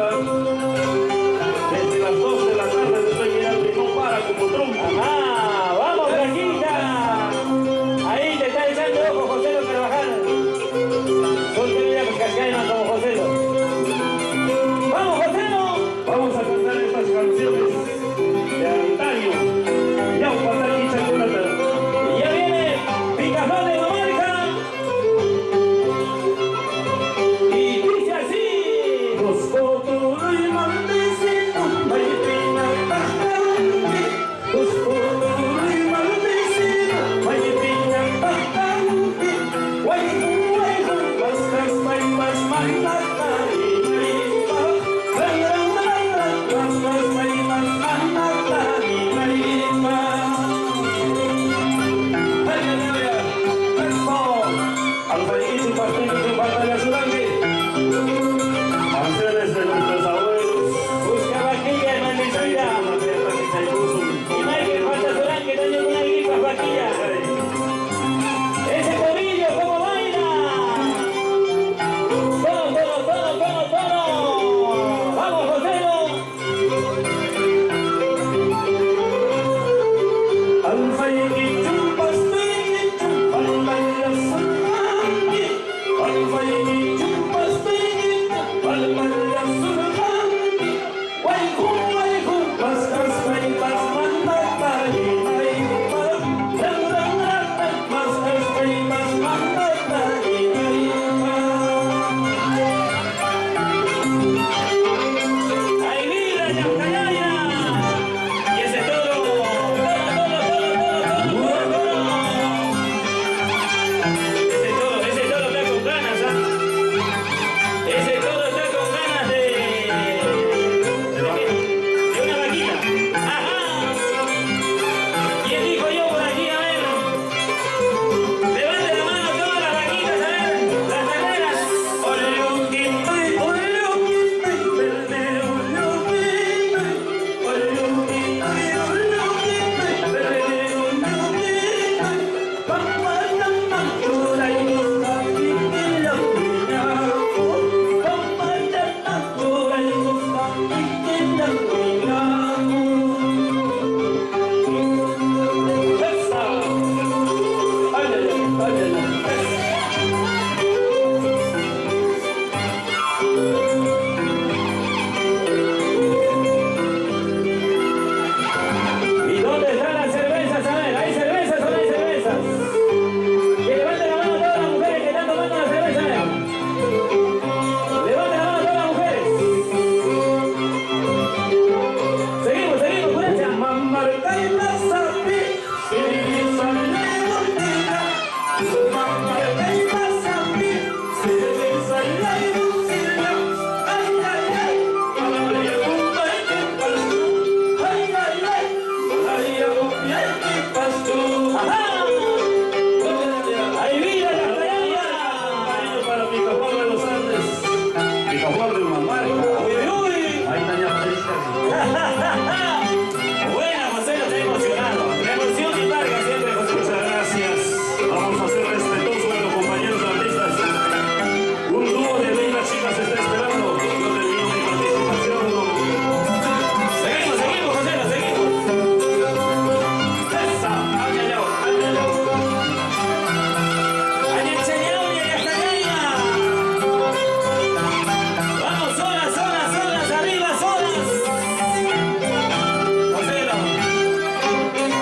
Desde las 2 de la tarde le estoy mirando y no para como trompo. ¡Ajá! ¡Vamos, Blanquita! Ahí te está echando ojo José Carvajal. Son que mira que cascaños como José. ¡Vamos, José! Vamos a cantar estas canciones de antaño. Ya un pataki chaculata. Y ya viene Picaflor de Mamarca. Y dice así. Los cotos y maldicitos, maipina tajante. Los cotos y maldicitos, maipina tajante. Guayú, guayú, vascas, maipas, manata. Canciones de nuestros abuelos. Busca vaquilla, hermanecita. Y no hay que falta Solán, que tenía una gripa vaquilla. Ese tobillo, ¿cómo baila? Todo. Vamos, Joselo. Ahí mira, Yautayaya. Y ese toro. Ese toro está con ganas, ¿ah? Ese toro está con ganas de una vaquita. Ajá. ¿Quién dijo yo por aquí? A ver. Levante la mano todas las vaquitas, a ver. Las terneras. ¿Y dónde están las cervezas? A ver, ¿hay cervezas o no hay cervezas? Que levanten la mano todas las mujeres que están tomando la cerveza. A ver. Levanten la mano todas las mujeres. Seguimos, Jurencia. Ajá. Ahí mira la playa. Para Picaflor de los Andes. Picaflor de Mamarca. Uy. Ahí está ya feliz. Buena, José, lo estoy emocionado. La emoción y larga siempre, José. Muchas gracias. Vamos a ser respetuosos de los compañeros artistas. Un dúo de lindas chicas está esperando. Yo termino mi participación. Seguimos, José, seguimos. Esa, áñalo. ¡Ay, enseñado y hasta allá! ¡Vamos, solas! ¡Arriba, solas! José,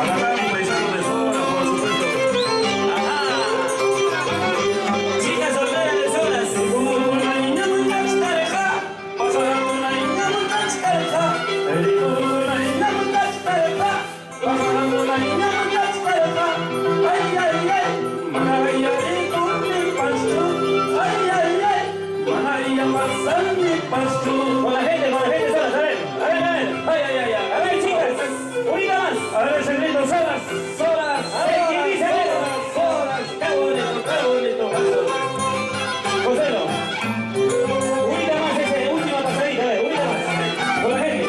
Agarrar mi paisano de Zora, por supuesto. ajá. Chicas solteras de solas. Una niña muy castareja, pasará una niña muy castareja. El hijo de una niña muy castareja, pasará una niña muy castareja. Ay, Maravilla de con mi pastor. Ay, Maravilla pasar mi pastor. Con la gente solas, a ver. Ay. A ver, chicas. Unida más. A ver ese grito, solas. A ver, ¿quién dice eso? Qué bonito. José, unida más ese última pasadita, a ver, unida más. Con la gente.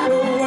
Tú